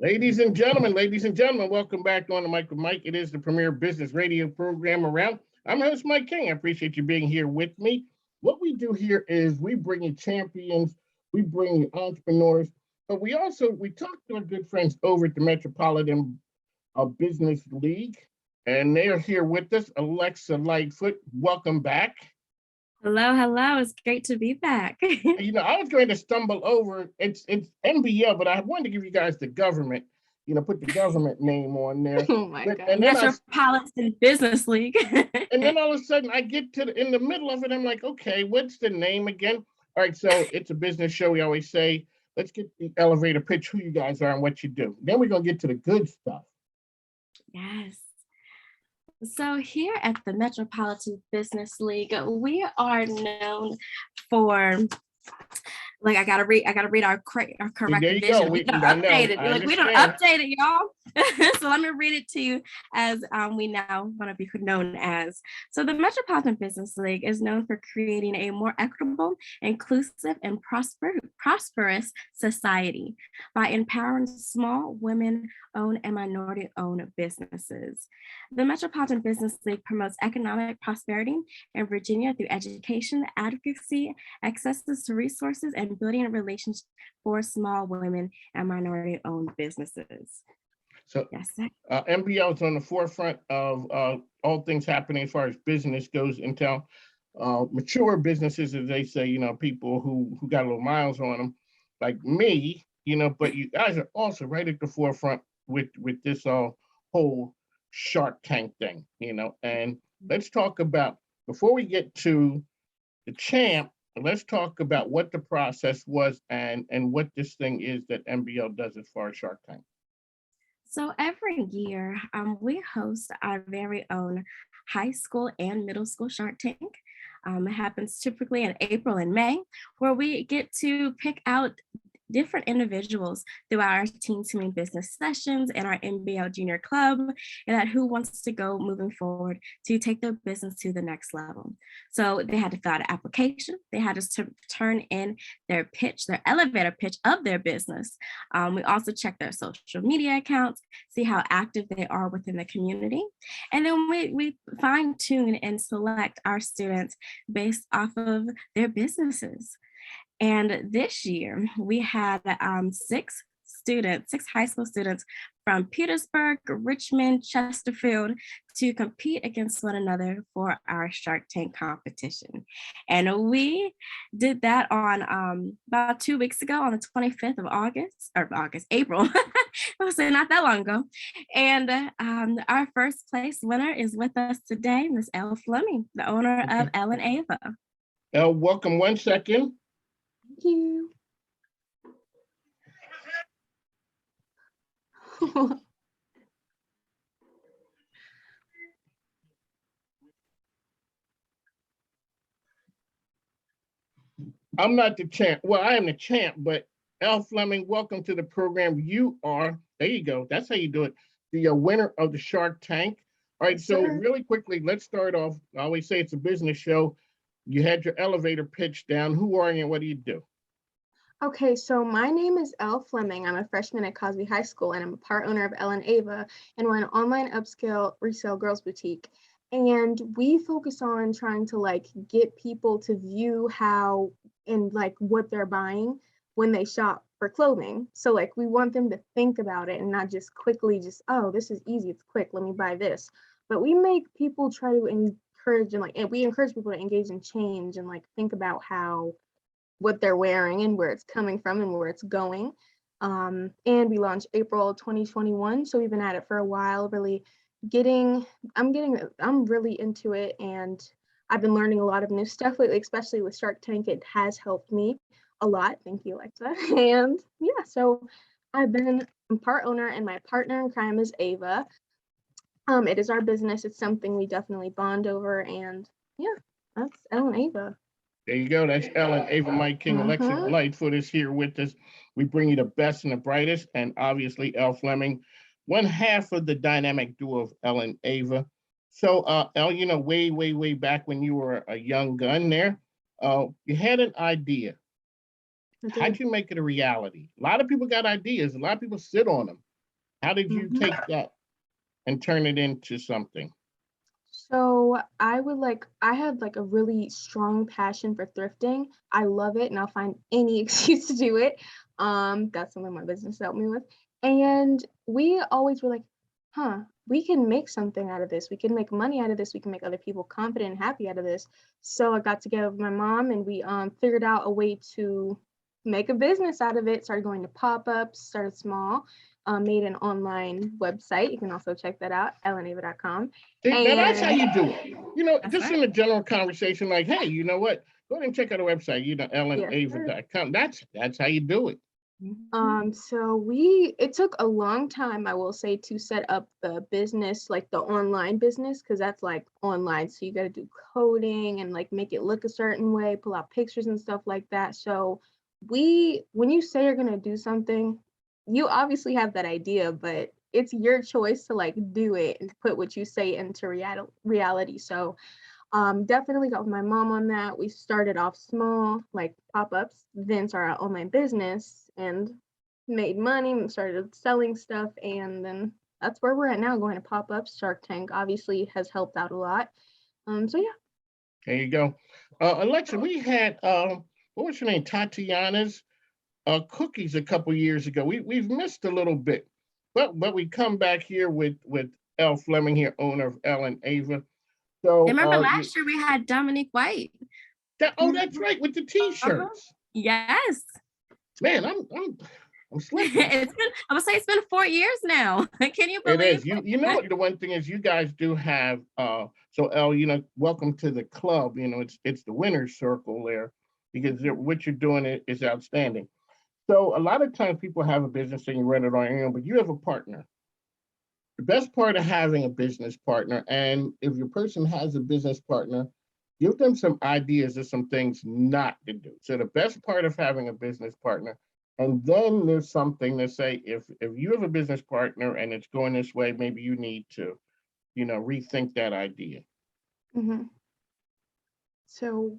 Ladies and gentlemen, welcome back on the Mic with Mike. It is the premier business radio program around. I'm host Mike King. I appreciate you being here with me. What we do here is we bring you champions, we bring you entrepreneurs, but we talk to our good friends over at the Metropolitan Business League, and they are here with us. Alexis Lightfoot, welcome back. Hello, hello. It's great to be back. I was going to stumble over it's MBL, but I wanted to give you guys the government, put the government name on there. Oh my God. And then Metropolitan Business League. And then all of a sudden I get in the middle of it, I'm like, okay, what's the name again? All right, so it's a business show. We always say, let's get the elevator pitch, who you guys are and what you do. Then we're going to get to the good stuff. Yes. So here at the Metropolitan Business League, we are known for, like, I gotta read our correct vision. We don't update it. We don't update it, y'all. So let me read it to you as we now want to be known as. So the Metropolitan Business League is known for creating a more equitable, inclusive, and prosperous society by empowering small, women-owned and minority-owned businesses. The Metropolitan Business League promotes economic prosperity in Virginia through education, advocacy, access to resources, and building relations for small women and minority-owned businesses. So yes, MBL is on the forefront of all things happening as far as business goes until mature businesses, as they say, people who got a little miles on them, like me, but you guys are also right at the forefront with this whole Shark Tank thing, and let's talk about, before we get to the champ, let's talk about what the process was and what this thing is that MBL does as far as Shark Tank. So every year, we host our very own high school and middle school Shark Tank. It happens typically in April and May, where we get to pick out different individuals throughout our Teen Teaming Business sessions and our MBL Junior Club, and that who wants to go moving forward to take their business to the next level. So they had to fill out an application. They had to turn in their pitch, their elevator pitch of their business. We also check their social media accounts, see how active they are within the community. And then we fine tune and select our students based off of their businesses. And this year we had six high school students from Petersburg, Richmond, Chesterfield to compete against one another for our Shark Tank competition. And we did that on about 2 weeks ago on the 25th of April. I was saying not that long ago. And our first place winner is with us today, Ms. Elly Fleming, the owner of Elly Ava. Elle, welcome. 1 second. Thank you. I'm not the champ. Well, I am the champ, but Elly Fleming, welcome to the program. You are, there you go. That's how you do it. The winner of the Shark Tank. All right, so really quickly, let's start off. I always say it's a business show. You had your elevator pitch down. Who are you and what do you do? Okay, so my name is Elly Fleming. I'm a freshman at Cosby High School, and I'm a part owner of Elly Ava, and we're an online upscale resale girls boutique. And we focus on trying to get people to view how and what they're buying when they shop for clothing. So we want them to think about it and not just quickly oh, this is easy, it's quick, let me buy this. But we make people try to encourage and we encourage people to engage in change and think about what they're wearing and where it's coming from and where it's going. And we launched April 2021. So we've been at it for a while, I'm really into it, and I've been learning a lot of new stuff lately, especially with Shark Tank. It has helped me a lot. Thank you, Alexa. And yeah, so I'm part owner, and my partner in crime is Ava. It is our business. It's something we definitely bond over, and yeah, that's Elly Ava. There you go. That's Elly Ava. Mike King. Alexis Lightfoot is here with us. We bring you the best and the brightest, and obviously Elly Fleming, one half of the dynamic duo of Elly and Ava. So, Elle, way back when you were a young gun there, you had an idea. How'd you make it a reality? A lot of people got ideas. A lot of people sit on them. How did you take that and turn it into something? So I had like a really strong passion for thrifting. I love it and I'll find any excuse to do it. That's something my business helped me with. And we always were like, we can make something out of this. We can make money out of this. We can make other people confident and happy out of this. So I got together with my mom and we figured out a way to make a business out of it. Started going to pop-ups, started small, made an online website. You can also check that out, ellenava.com. Now that's how you do it. That's Just right. in a general conversation, like, hey, you know what? Go ahead and check out our website, ellenava.com. That's how you do it. So it took a long time, I will say, to set up the business, like the online business, because that's like online. So you got to do coding and like make it look a certain way, pull out pictures and stuff like that. So when you say you're going to do something, you obviously have that idea, but it's your choice to like do it and put what you say into reality. So definitely got with my mom on that. We started off small, like pop-ups, then started our online business and made money and started selling stuff. And then that's where we're at now, going to pop-ups. Shark Tank obviously has helped out a lot. So yeah. There you go. Alexa, we had, what was her name? Tatiana's cookies a couple years ago. We've missed a little bit, but we come back here with Elly Fleming here, owner of Ellen Ava. So remember last year we had Dominique White. That's right, with the t-shirts. Yes. Man, I'm slipping. I would say it's been 4 years now. Can you believe it? Is. You know what the one thing is, you guys do have so El, welcome to the club. It's the winner's circle there, because what you're doing is outstanding. So a lot of times people have a business and you run it on your own, but you have a partner. The best part of having a business partner, and if your person has a business partner, give them some ideas of some things not to do. So the best part of having a business partner, and then there's something to say, if you have a business partner and it's going this way, maybe you need to, rethink that idea. So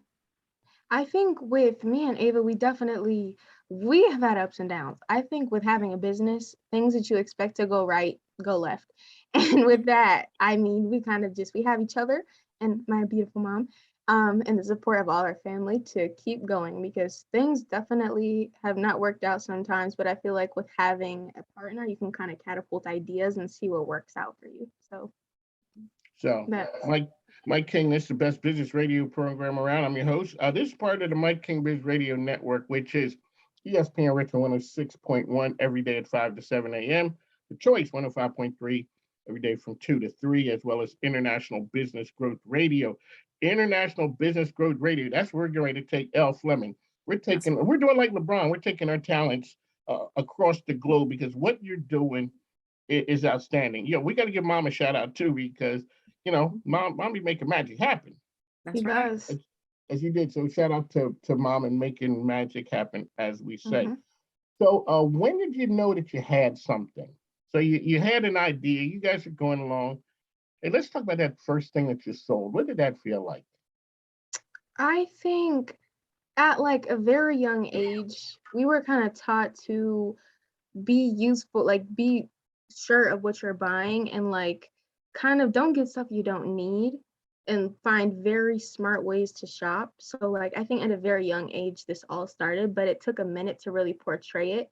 I think with me and Ava, we have had ups and downs. I think with having a business, things that you expect to go right, go left. And with that, I mean, we have each other and my beautiful mom, and the support of all our family to keep going, because things definitely have not worked out sometimes, but I feel like with having a partner, you can kind of catapult ideas and see what works out for you. So Mike King, this is the best business radio program around. I'm your host. This is part of the Mike King Biz Radio Network, which is ESPN Richmond 106.1 every day at 5 to 7 a.m. The Choice 105.3 every day from 2 to 3, as well as International Business Growth Radio. International Business Growth Radio. That's where we're going to take Elly Fleming. We're doing like LeBron. We're taking our talents across the globe, because what you're doing is outstanding. We got to give Mom a shout out too, because Mom be making magic happen. That's right. As you did. So shout out to Mom and making magic happen, as we say. So when did you know that you had something? So you had an idea, you guys are going along. Hey, let's talk about that first thing that you sold. What did that feel like? I think at like a very young age, we were kind of taught to be useful, like be sure of what you're buying, and like kind of don't get stuff you don't need, and find very smart ways to shop. So like I think at a very young age this all started, but it took a minute to really portray it.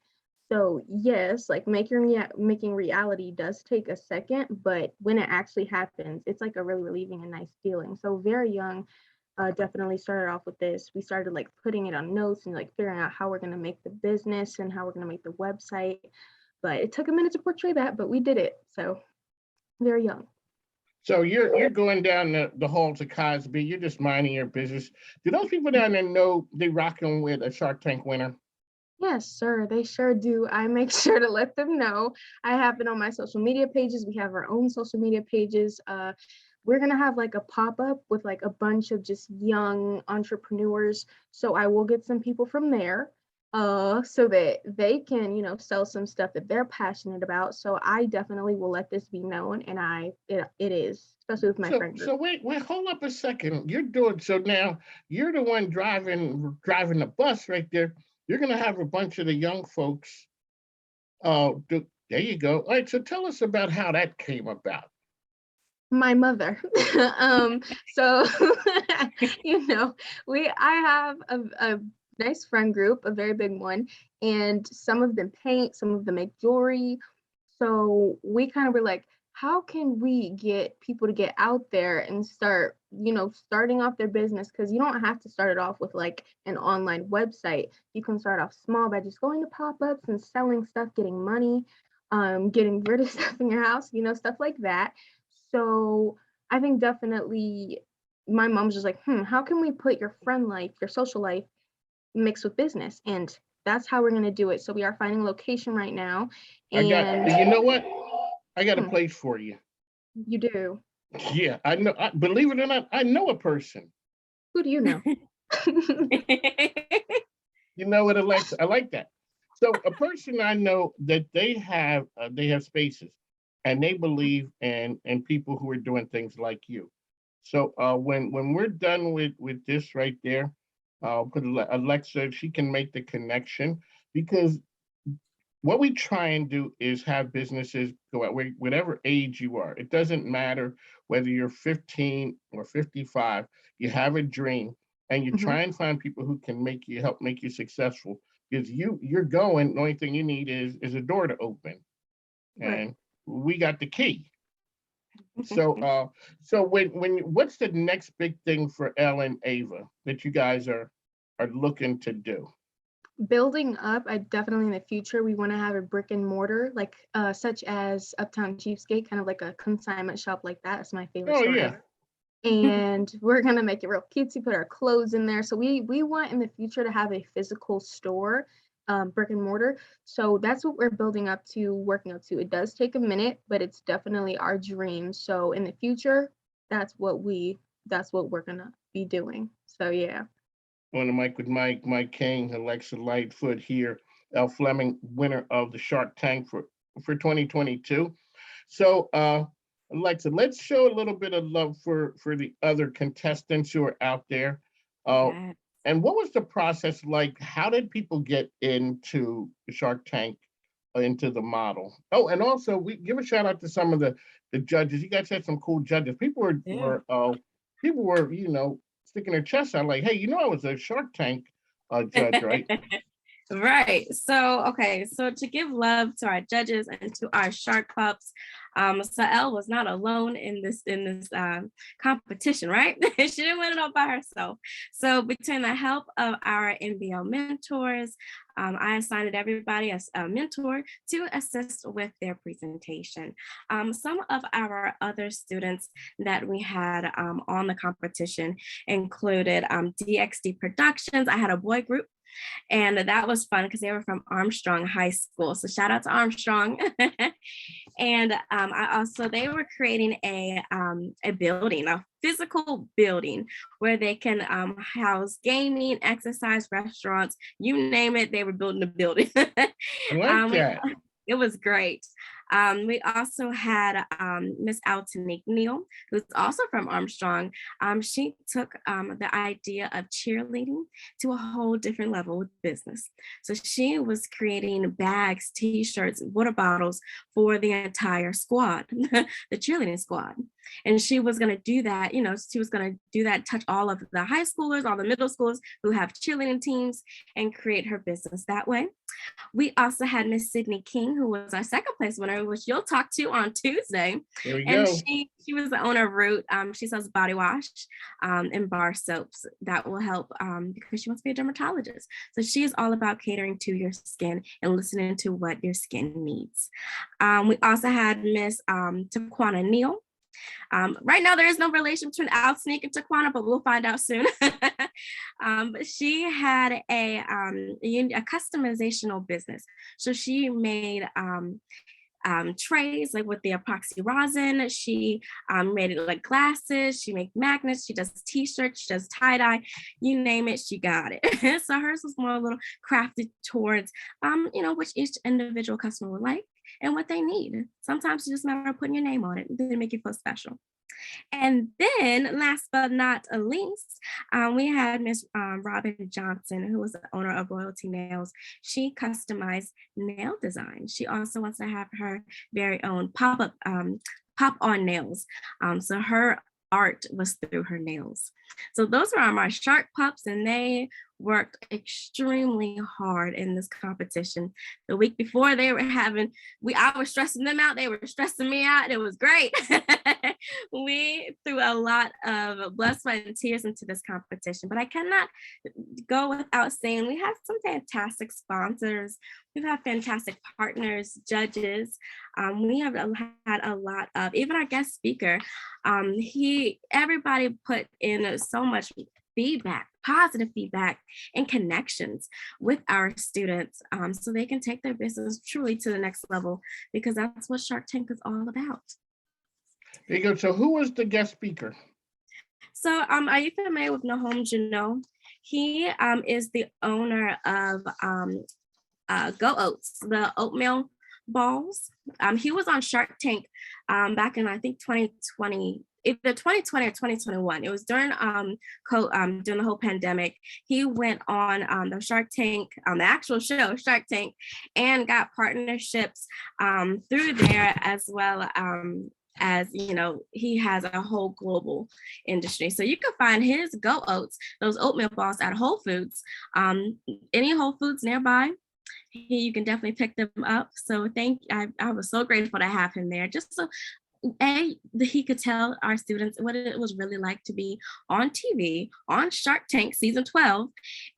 So yes, like making reality does take a second, but when it actually happens, it's like a really relieving and nice feeling. So very young, definitely started off with this. We started like putting it on notes and like figuring out how we're going to make the business and how we're going to make the website. But it took a minute to portray that, but we did it. So very young. So you're going down the halls of Cosby. You're just minding your business. Do those people down there know they rocking with a Shark Tank winner? Yes, sir. They sure do. I make sure to let them know. I have it on my social media pages. We have our own social media pages. We're going to have like a pop-up with like a bunch of just young entrepreneurs. So I will get some people from there so that they can, sell some stuff that they're passionate about. So I definitely will let this be known. And it is, especially with my friend group. So wait, hold up a second. So now you're the one driving the bus right there. You're going to have a bunch of the young folks There you go. All right, so tell us about how that came about. My mother. So I have a nice friend group, a very big one, and some of them paint, some of them make jewelry. So we kind of were like, how can we get people to get out there and start, starting off their business? Because you don't have to start it off with like an online website. You can start off small by just going to pop-ups and selling stuff, getting money, getting rid of stuff in your house, stuff like that. So I think definitely my mom's just like, how can we put your friend life, your social life mixed with business? And that's how we're going to do it. So we are finding a location right now. You know what? I got a Hmm. place for you. You do? Yeah, I know. Believe it or not, I know a person. Who do you know? You know what, Alexa? I like that. So a person I know that they have spaces, and they believe in people who are doing things like you. So when we're done with this right there, put Alexa, she can make the connection, because what we try and do is have businesses go out, whatever age you are. It doesn't matter whether you're 15 or 55. You have a dream, and you Mhm. try and find people who can help make you successful. Because you're going. The only thing you need is a door to open, and Right. we got the key. So when what's the next big thing for Elle and Ava that you guys are looking to do? Building up, I definitely in the future we want to have a brick and mortar, like such as Uptown Cheapskate, kind of like a consignment shop like that. It's my favorite Oh store yeah. ever. And we're gonna make it real cutesy, put our clothes in there. So we want in the future to have a physical store, brick and mortar. So that's what we're building up to, working up to. It does take a minute, but it's definitely our dream. So in the future, that's what we're gonna be doing. So yeah. On the mic with Mike King, Alexis Lightfoot here, Elly Fleming, winner of the Shark Tank for 2022. So Alexa, let's show a little bit of love for the other contestants who are out there. Yeah. And what was the process like? How did people get into the Shark Tank, into the model? Oh, and also we give a shout out to some of the judges. You guys had some cool judges. People were sticking their chests out like, hey, I was a Shark Tank judge, right? Right. So to give love to our judges and to our shark pups, so Elle was not alone in this competition, right? She didn't win it all by herself. So between the help of our MBL mentors, I assigned everybody as a mentor to assist with their presentation. Some of our other students that we had on the competition included DXD Productions. I had a boy group, and that was fun because they were from Armstrong High School. So shout out to Armstrong. And they were creating a building, a physical building where they can house gaming, exercise, restaurants, you name it, they were building a building. I like that. It was great. We also had Miss Altanique Neal, who's also from Armstrong. She took the idea of cheerleading to a whole different level with business. So she was creating bags, t-shirts, water bottles for the entire squad, the cheerleading squad. And she was going to do that, she was going to do that, touch all of the high schoolers, all the middle schoolers who have cheerleading teams, and create her business that way. We also had Miss Sydney King, who was our second place winner, which you'll talk to on Tuesday. There we And go. she was the owner of Root. She sells body wash and bar soaps that will help because she wants to be a dermatologist. So she is all about catering to your skin and listening to what your skin needs. We also had Miss Taquana Neal. Right now, there is no relation between Altanique and Taquana, but we'll find out soon. But she had a customizational business. So she made trays like with the epoxy rosin. She made it like glasses. She made magnets. She does t-shirts. She does tie-dye. You name it, she got it. So hers was more a little crafted towards, which each individual customer would like and what they need. Sometimes it's just a matter of putting your name on it and then make you feel special. And then, last but not least, we had Miss Robin Johnson, who was the owner of Royalty Nails. She customized nail design. She also wants to have her very own pop-up pop-on nails. So her art was through her nails. So those were my shark pups, and they worked extremely hard in this competition. The week before they were I was stressing them out, they were stressing me out. It was great. We threw a lot of blood, sweat, and tears into this competition, but I cannot go without saying we have some fantastic sponsors. We've had fantastic partners, judges. We have had a lot of, even our guest speaker, everybody put in so much feedback, positive feedback, and connections with our students, so they can take their business truly to the next level, because that's what Shark Tank is all about. There you go. So who was the guest speaker? So are you familiar with Nahom Janot? He is the owner of Go Oats, the oatmeal balls. He was on Shark Tank back in, I think, 2020, either 2020 or 2021. It was during during the whole pandemic. He went on the Shark Tank, the actual show Shark Tank, and got partnerships through there, as well as, you know, he has a whole global industry. So you can find his Go Oats, those oatmeal balls, at Whole Foods, any Whole Foods nearby. You can definitely pick them up. So I was so grateful to have him there, just so he could tell our students what it was really like to be on TV, on Shark Tank season 12,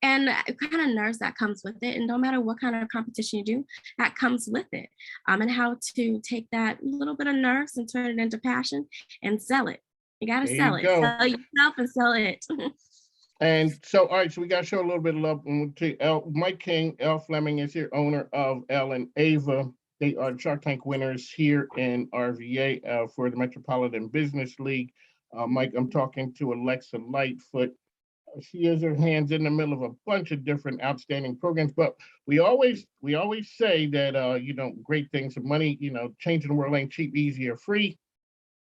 and kind of nerves that comes with it. And no matter what kind of competition you do, that comes with it. And how to take that little bit of nerves and turn it into passion and sell it. You got to sell it. Sell yourself and sell it. And so, all right, so we got to show a little bit of love to Mike King. Elly Fleming is here, owner of Elle and Ava. They are Shark Tank winners here in RVA for the Metropolitan Business League. Mike, I'm talking to Alexis Lightfoot. She has her hands in the middle of a bunch of different outstanding programs, but we always say that you know, great things of money, you know, changing the world ain't cheap, easy, or free,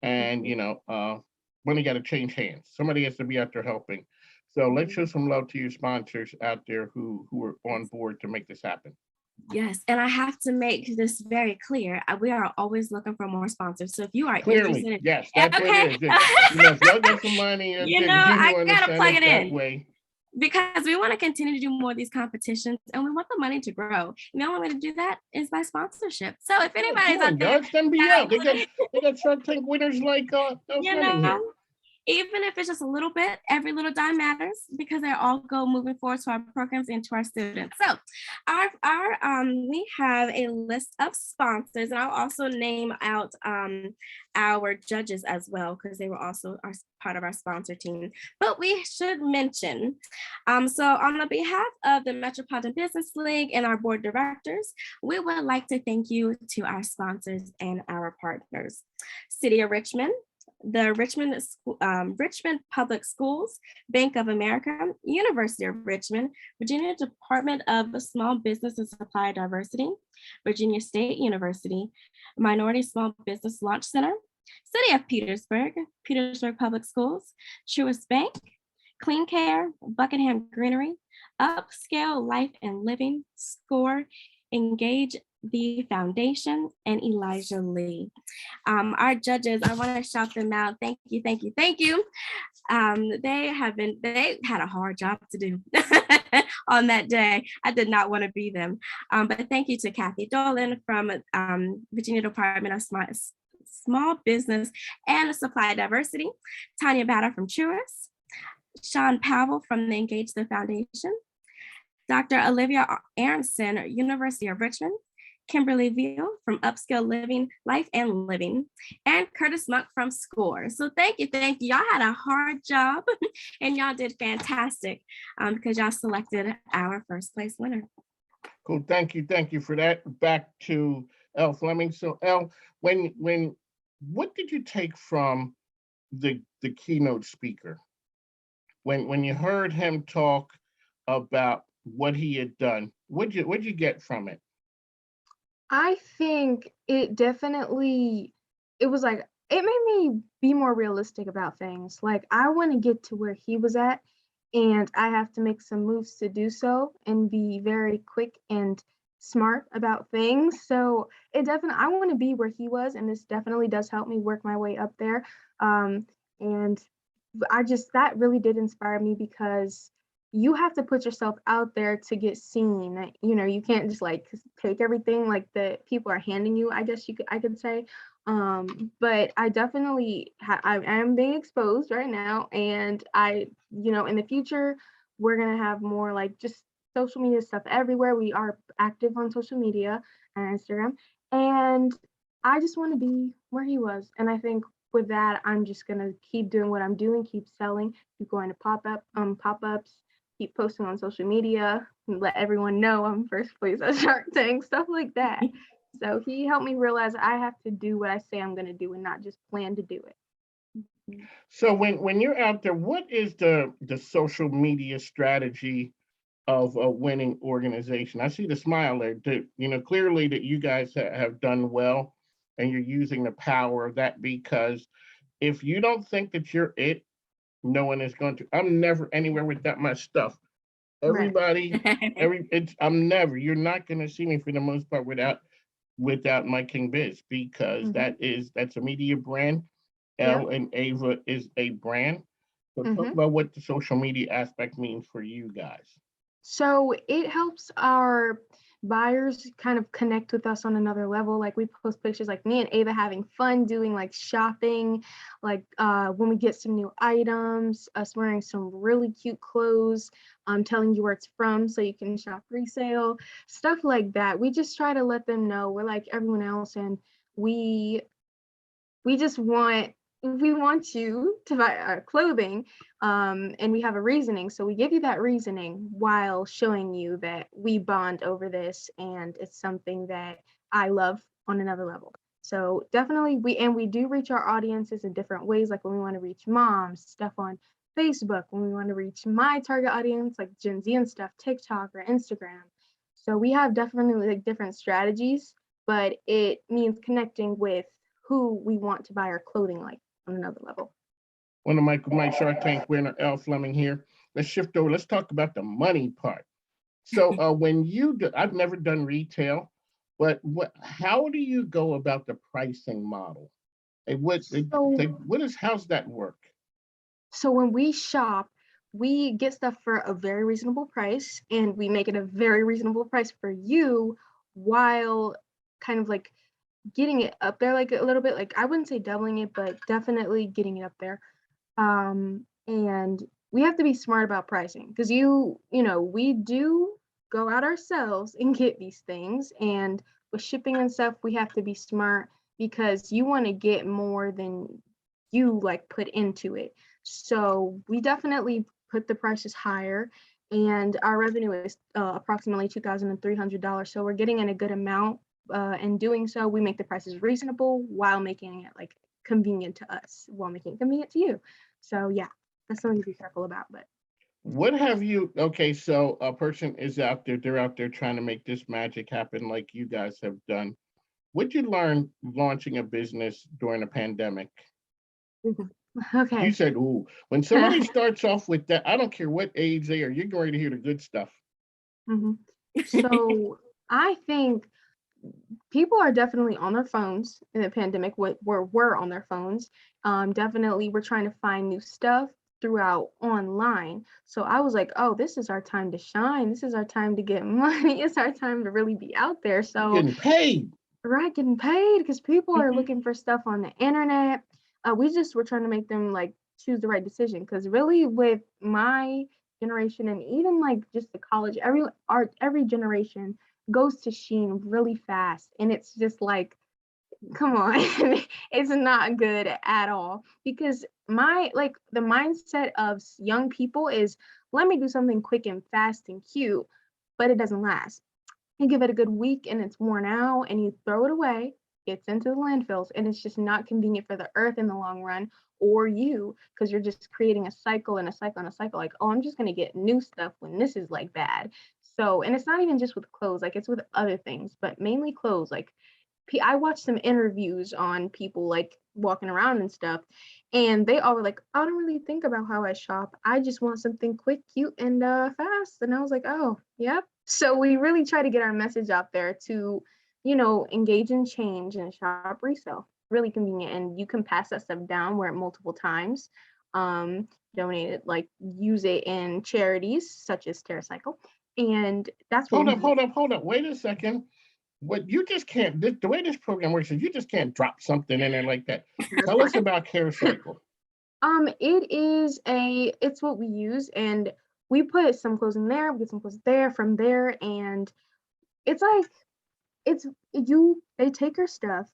and you know, money got to change hands. Somebody has to be out there helping. So let's show some love to your sponsors out there who are on board to make this happen. Yes, and I have to make this very clear. We are always looking for more sponsors. So if you are Clearly, interested, yes, that's what it is. You know, if y'all got some money, you know, I gotta plug it in. Way. Because we want to continue to do more of these competitions, and we want the money to grow. And the only way to do that is by sponsorship. So if anybody's out there, it's MBL. They got Shark Tank winners like you know, even if it's just a little bit, every little dime matters, because they all go moving forward to our programs and to our students. So we have a list of sponsors, and I'll also name out our judges as well, because they were also part of our sponsor team. But we should mention, so on the behalf of the Metropolitan Business League and our board directors, we would like to thank you to our sponsors and our partners. City of Richmond, the Richmond Public Schools, Bank of America, University of Richmond, Virginia Department of Small Business and Supply Diversity, Virginia State University, Minority Small Business Launch Center, City of Petersburg, Petersburg Public Schools, Truist Bank, Clean Care, Buckingham Greenery, Upscale Life and Living, SCORE, Engage the Foundation, and Elijah Lee. Our judges, I want to shout them out. Thank you, thank you, thank you. They had a hard job to do on that day. I did not want to be them. But thank you to Kathy Dolan from Virginia Department of Small Business and Supply Diversity, Tanya Batter from Truist, Sean Powell from the Engage the Foundation, Dr. Olivia Aronson, University of Richmond, Kimberly Veal from Upscale Living, Life and Living, and Curtis Monk from SCORE. So thank you. Y'all had a hard job and y'all did fantastic because y'all selected our first place winner. Cool, thank you for that. Back to Elly Fleming. So Elle, what did you take from the keynote speaker? When you heard him talk about what he had done, what'd you get from it? I think it was like it made me be more realistic about things. Like, I want to get to where he was at, and I have to make some moves to do so and be very quick and smart about things. So it definitely, I want to be where he was, and this definitely does help me work my way up there. And that really did inspire me, because you have to put yourself out there to get seen. You can't just like take everything like that people are handing you, I guess I could say. But I definitely I am being exposed right now, and in the future we're gonna have more like just social media stuff everywhere. We are active on social media and Instagram, and I just want to be where he was. And I think with that, I'm just gonna keep doing what I'm doing, keep selling, keep going to pop-ups, keep posting on social media, and let everyone know I'm first place at Shark Tank, stuff like that. So he helped me realize I have to do what I say I'm gonna do and not just plan to do it. So when you're out there, what is the social media strategy of a winning organization? I see the smile there. Clearly that you guys have done well, and you're using the power of that, because if you don't think that you're it, no one is going to. I'm never anywhere without my stuff. Right. Everybody, I'm never. You're not going to see me for the most part without my King Biz, because that's a media brand. Yeah. Elle and Ava is a brand. So talk about what the social media aspect means for you guys. So it helps our buyers kind of connect with us on another level. Like, we post pictures like me and Ava having fun doing like shopping, like when we get some new items, us wearing some really cute clothes, telling you where it's from so you can shop resale, stuff like that. We just try to let them know we're like everyone else, and we just want you to buy our clothing, and we have a reasoning, so we give you that reasoning while showing you that we bond over this, and it's something that I love on another level. So definitely we do reach our audiences in different ways, like when we want to reach moms, stuff on Facebook, when we want to reach my target audience like Gen Z and stuff, TikTok or Instagram. So we have definitely like different strategies, but it means connecting with who we want to buy our clothing like on another level. One of my Shark Tank winner, Elly Fleming here. Let's shift over. Let's talk about the money part. So I've never done retail, but how do you go about the pricing model? How's that work? So when we shop, we get stuff for a very reasonable price, and we make it a very reasonable price for you, while kind of like getting it up there like a little bit. Like, I wouldn't say doubling it, but definitely getting it up there. And we have to be smart about pricing, because we do go out ourselves and get these things, and with shipping and stuff we have to be smart, because you want to get more than you like put into it. So we definitely put the prices higher, and our revenue is approximately $2,300, so we're getting in a good amount. And doing so, we make the prices reasonable while making it like convenient to us, while making it convenient to you. So yeah, that's something to be careful about. But what have you? Okay, so a person is out there; they're out there trying to make this magic happen, like you guys have done. What'd you learn launching a business during a pandemic? okay. You said, "Ooh." When somebody starts off with that, I don't care what age they are, you're going to hear the good stuff. So I think people are definitely on their phones in the pandemic. We're on their phones. Definitely, we're trying to find new stuff throughout online. So I was like, oh, this is our time to shine. This is our time to get money. It's our time to really be out there. So getting paid. Right, getting paid, because people are looking for stuff on the internet. We're trying to make them like choose the right decision, because really with my generation, and even like just the college, every generation goes to Sheen really fast, and it's just like, come on. It's not good at all, because the mindset of young people is, let me do something quick and fast and cute, but it doesn't last. You give it a good week and it's worn out, and you throw it away, gets into the landfills, and it's just not convenient for the earth in the long run, or you, because you're just creating a cycle and a cycle and a cycle. Like, oh, I'm just going to get new stuff when this is like bad. So, and it's not even just with clothes, like it's with other things, but mainly clothes. Like, I watched some interviews on people like walking around and stuff, and they all were like, I don't really think about how I shop. I just want something quick, cute, and fast. And I was like, oh, yep. So we really try to get our message out there to, engage in change and shop resale. Really convenient, and you can pass that stuff down, wear it multiple times, donate it, like use it in charities such as Carecycle. And that's what Hold up. Wait a second. What you just can't, the way this program works is you just can't drop something in there like that. Tell us about Carecycle. It's what we use, and we put some clothes in there, we get some clothes there from there, and it's like they take your stuff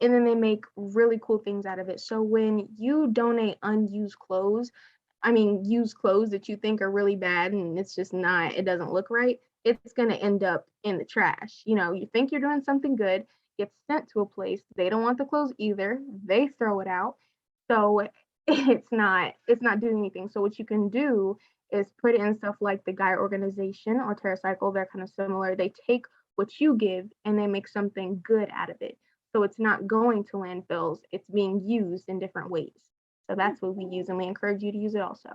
and then they make really cool things out of it. So when you donate used clothes that you think are really bad and it's just not, it doesn't look right, it's going to end up in the trash. You think you're doing something good, gets sent to a place, they don't want the clothes either, they throw it out. So it's not doing anything. So what you can do is put it in stuff like the Gaia organization or Carecycle. They're kind of similar. They take what you give and they make something good out of it. So it's not going to landfills, it's being used in different ways. So that's what we use, and we encourage you to use it also.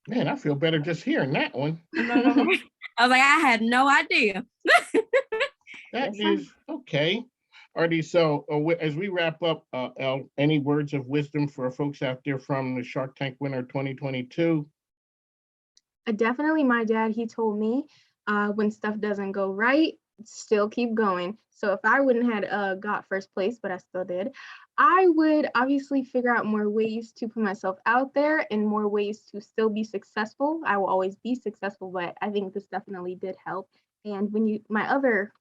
Man, I feel better just hearing that one. I was like, I had no idea. That is okay. Artie, so as we wrap up, Elle, any words of wisdom for folks out there from the Shark Tank winner 2022? Definitely my dad, he told me when stuff doesn't go right, still keep going. So if I wouldn't had got first place, but I still did, I would obviously figure out more ways to put myself out there and more ways to still be successful. I will always be successful, but I think this definitely did help. And my other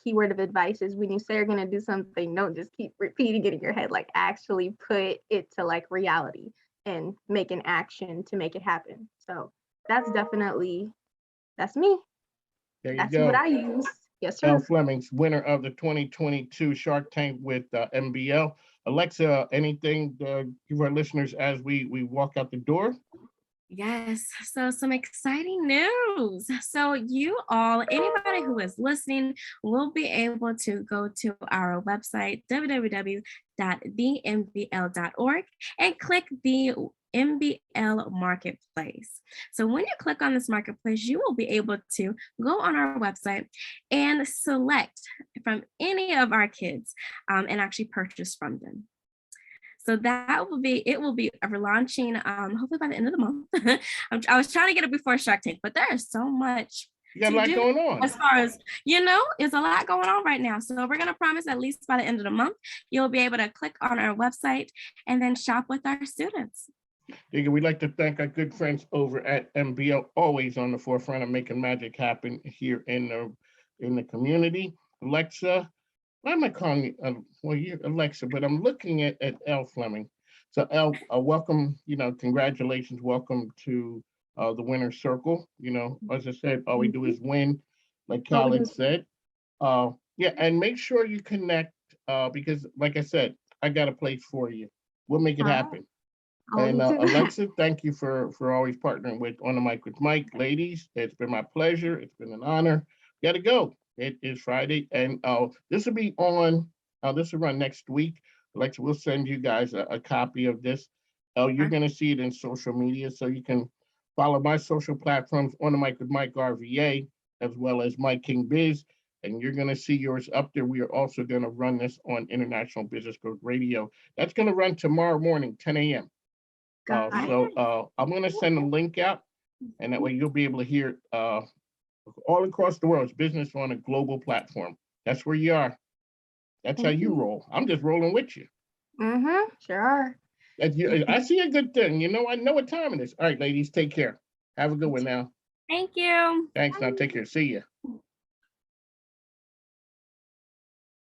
keyword of advice is, when you say you're going to do something, don't just keep repeating it in your head, actually put it to reality and make an action to make it happen. So that's me. There you That's go. what I use. Yes, sir. Elly Fleming's winner of the 2022 Shark Tank with MBL. Alexa, anything to give our listeners as we walk out the door? Yes, so some exciting news. So anybody who is listening will be able to go to our website, www.thembl.org, and click the MBL Marketplace. So when you click on this marketplace, you will be able to go on our website and select from any of our kids and actually purchase from them. So it will be launching hopefully by the end of the month. I was trying to get it before Shark Tank, but there is so much. You got a lot going on. As far as, it's a lot going on right now. So we're going to promise at least by the end of the month, you'll be able to click on our website and then shop with our students. We'd like to thank our good friends over at MBL, always on the forefront of making magic happen here in the community. Alexa, why am I calling you? You're Alexa, but I'm looking at Elly Fleming. So Elle, welcome, congratulations. Welcome to the winner's circle. As I said, all we do is win, like Khaled said. And make sure you connect because like I said, I got a place for you. We'll make it happen. And Alexa, thank you for always partnering with On the Mic with Mike. Ladies, it's been my pleasure. It's been an honor. Got to go. It is Friday, and this will be on. This will run next week. Alexa, we'll send you guys a copy of this. You're going to see it in social media, so you can follow my social platforms, On the Mic with Mike RVA, as well as Mike King Biz, and you're going to see yours up there. We are also going to run this on International Business Growth Radio. That's going to run tomorrow morning, 10 a.m. So I'm going to send a link out, and that way you'll be able to hear it all across the world. It's business on a global platform. That's where you are. That's how you roll. I'm just rolling with you. Sure are. I see a good thing. I know what time it is. All right, ladies, take care. Have a good one now. Thank you. Thanks. Now take care. See ya.